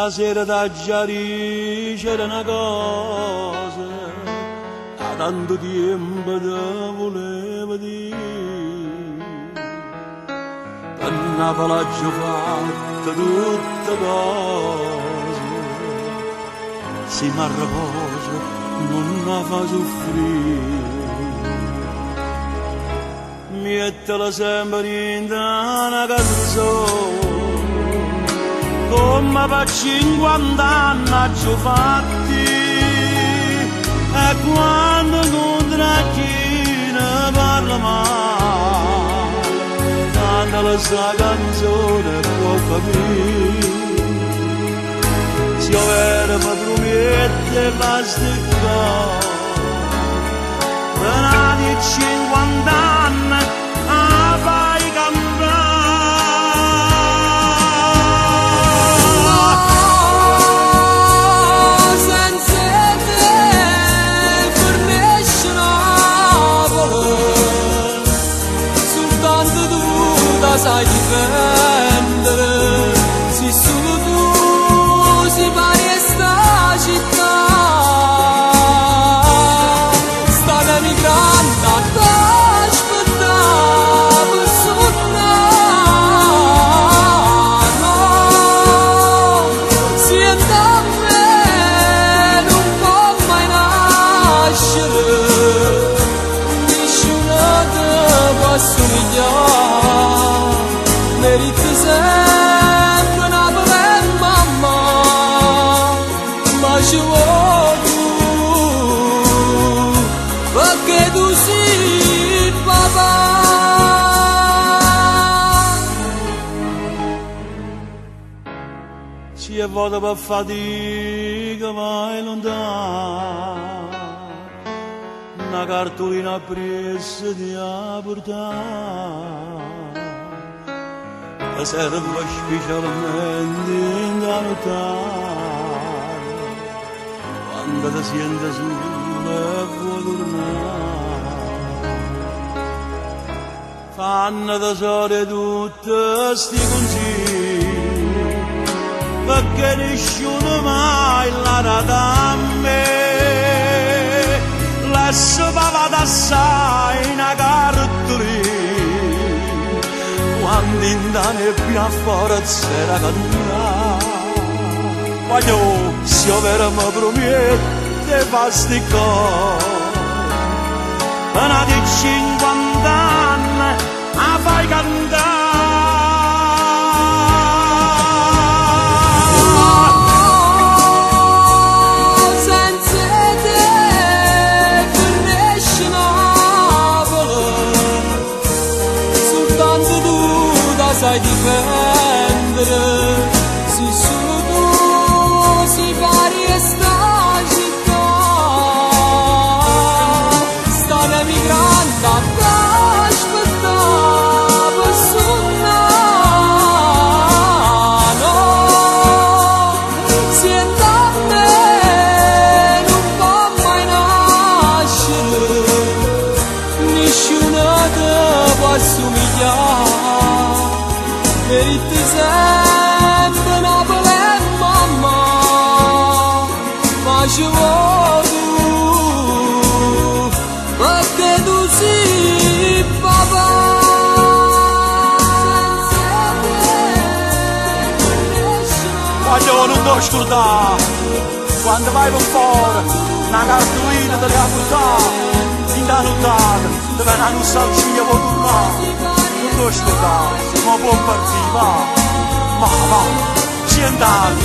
stasera da Giari c'era una cosa, da tanto tempo te volevo dire. Per una palaggia fatta tutte cose, se mi riposo non la fa soffrire. Mettila sempre in una canzone, come per 50 anni ci ho fatti, e quando incontra chi ne parla male, cantala sta canzone può capire. Se io vera mi promette basta per anni 50 anni a fai cantare. Senza te per nessun volere, soltanto tu la sai difendere, se solo tu si pari a sta città. Meriti sempre una bella mamma, ma ci vuoi tu, perché tu sei papà. Ci è volta per fatica vai lontano, una cartolina presa di a portare, serve specialmente da notare, quando ti senti sola e vuoi tornare. Fanno tesoro tutti sti consigli, perché nessuno mai l'ha dato a me. Lascio papà assai una cartolina, quando in da nebbia forza era caduta. Voglio, se io vera mi promette fasti cose, una di 50 anni a fai cantare. Sai difendere, se solo tu si pari a sta città. Stanno emigrando a t'aspettare per suonare. Siente a me non può mai nascere, nessuno te può assomigliare. Meriti sempre una bella mamma, ma ci vuoi tu, perché tu sei papà. Voglio non ti scordare, quando vai per fuori, una cartolina te la portare, in da nottata, dove una nostalgia vuoi tornare. Non ti scordare, ma può partire, va, ci è andato,